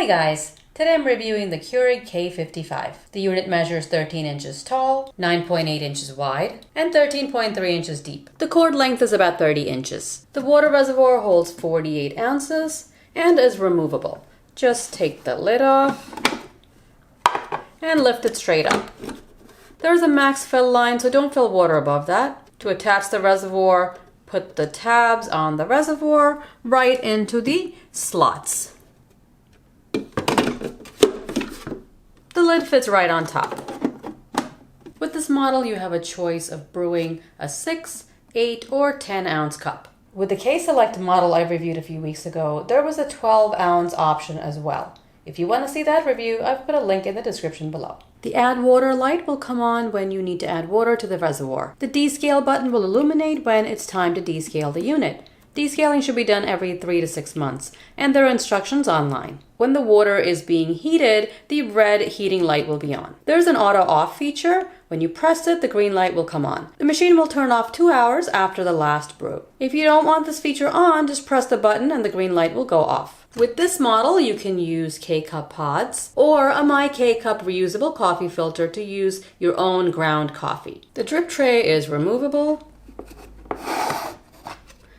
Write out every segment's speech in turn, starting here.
Hi guys! Today I'm reviewing the Keurig K55. The unit measures 13 inches tall, 9.8 inches wide, and 13.3 inches deep. The cord length is about 30 inches. The water reservoir holds 48 ounces and is removable. Just take the lid off and lift it straight up. There's a max fill line, so don't fill water above that. To attach the reservoir, put the tabs on the reservoir right into the slots. The lid fits right on top. With this model, you have a choice of brewing a 6, 8, or 10 ounce cup. With the K-Select model I reviewed a few weeks ago, there was a 12 ounce option as well. If you want to see that review, I've put a link in the description below. The add water light will come on when you need to add water to the reservoir. The descale button will illuminate when it's time to descale the unit. Descaling should be done every 3 to 6 months, and there are instructions online. When the water is being heated, the red heating light will be on. There's an auto-off feature. When you press it, the green light will come on. The machine will turn off 2 hours after the last brew. If you don't want this feature on, just press the button and the green light will go off. With this model, you can use K-Cup pods or a My K-Cup reusable coffee filter to use your own ground coffee. The drip tray is removable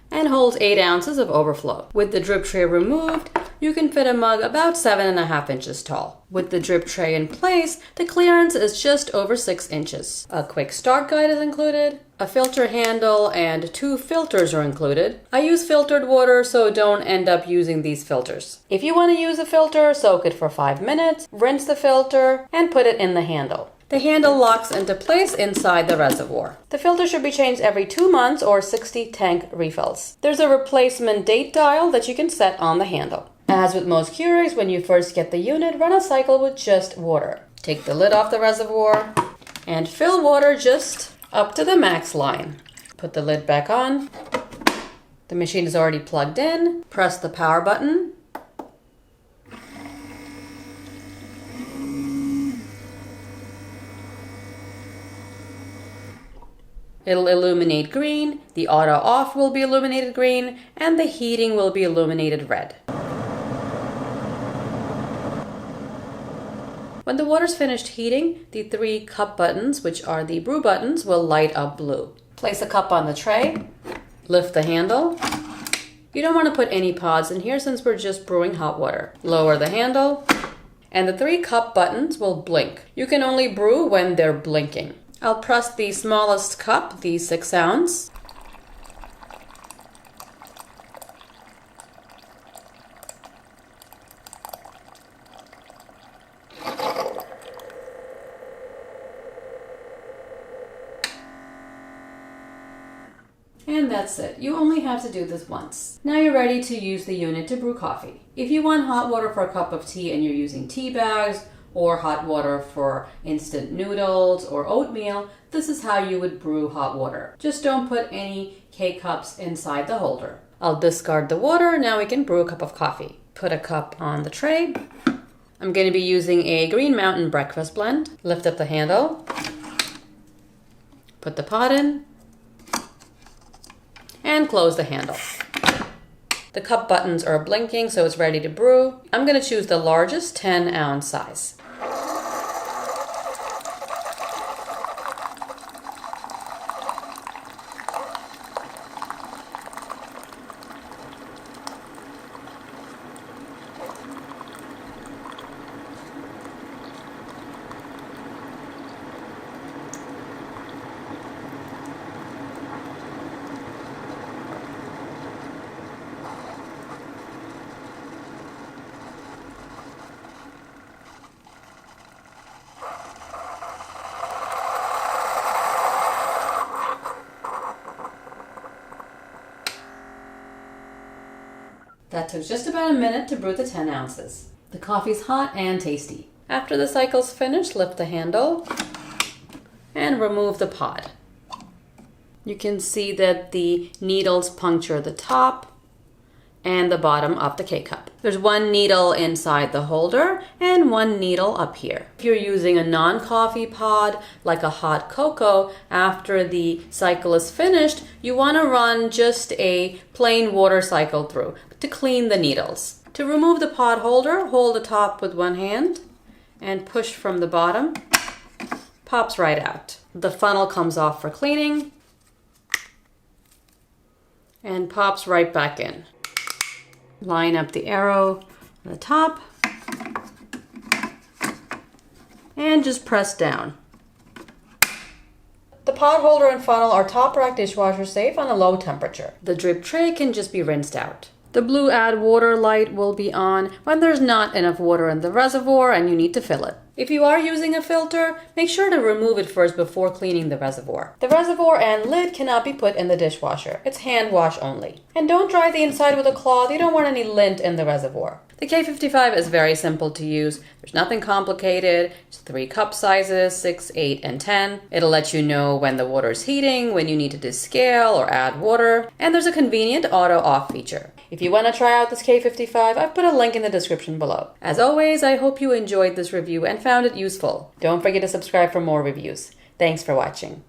and holds 8 ounces of overflow. With the drip tray removed, you can fit a mug about 7.5 inches tall. With the drip tray in place, the clearance is just over 6 inches. A quick start guide is included. A filter handle and 2 filters are included. I use filtered water, so don't end up using these filters. If you want to use a filter, soak it for 5 minutes, rinse the filter, and put it in the handle. The handle locks into place inside the reservoir. The filter should be changed every 2 months or 60 tank refills. There's a replacement date dial that you can set on the handle. As with most Keurigs, when you first get the unit, run a cycle with just water. Take the lid off the reservoir and fill water just up to the max line. Put the lid back on. The machine is already plugged in. Press the power button. It'll illuminate green, the auto off will be illuminated green, and the heating will be illuminated red. When the water's finished heating, the 3 cup buttons, which are the brew buttons, will light up blue. Place a cup on the tray, lift the handle. You don't want to put any pods in here since we're just brewing hot water. Lower the handle, and the 3 cup buttons will blink. You can only brew when they're blinking. I'll press the smallest cup, the 6 ounce. And that's it. You only have to do this once. Now you're ready to use the unit to brew coffee. If you want hot water for a cup of tea and you're using tea bags, or hot water for instant noodles or oatmeal, this is how you would brew hot water. Just don't put any K-cups inside the holder. I'll discard the water, now we can brew a cup of coffee. Put a cup on the tray. I'm going to be using a Green Mountain breakfast blend. Lift up the handle. Put the pot in. And close the handle. The cup buttons are blinking, so it's ready to brew. I'm going to choose the largest 10 ounce size. That took just about a minute to brew the 10 ounces. The coffee's hot and tasty. After the cycle's finished, lift the handle and remove the pod. You can see that the needles puncture the top and the bottom of the K-cup. There's 1 needle inside the holder and 1 needle up here. If you're using a non-coffee pod, like a hot cocoa, after the cycle is finished, you want to run just a plain water cycle through to clean the needles. To remove the pot holder, hold the top with one hand and push from the bottom. Pops right out. The funnel comes off for cleaning and pops right back in. Line up the arrow on the top and just press down. The pot holder and funnel are top rack dishwasher safe on a low temperature. The drip tray can just be rinsed out. The blue add water light will be on when there's not enough water in the reservoir and you need to fill it. If you are using a filter, make sure to remove it first before cleaning the reservoir. The reservoir and lid cannot be put in the dishwasher. It's hand wash only. And don't dry the inside with a cloth. You don't want any lint in the reservoir. The K55 is very simple to use. There's nothing complicated. It's 3 cup sizes, 6, 8, and 10. It'll let you know when the water is heating, when you need to descale or add water. And there's a convenient auto off feature. If you want to try out this K55, I've put a link in the description below. As always, I hope you enjoyed this review and found it useful. Don't forget to subscribe for more reviews. Thanks for watching.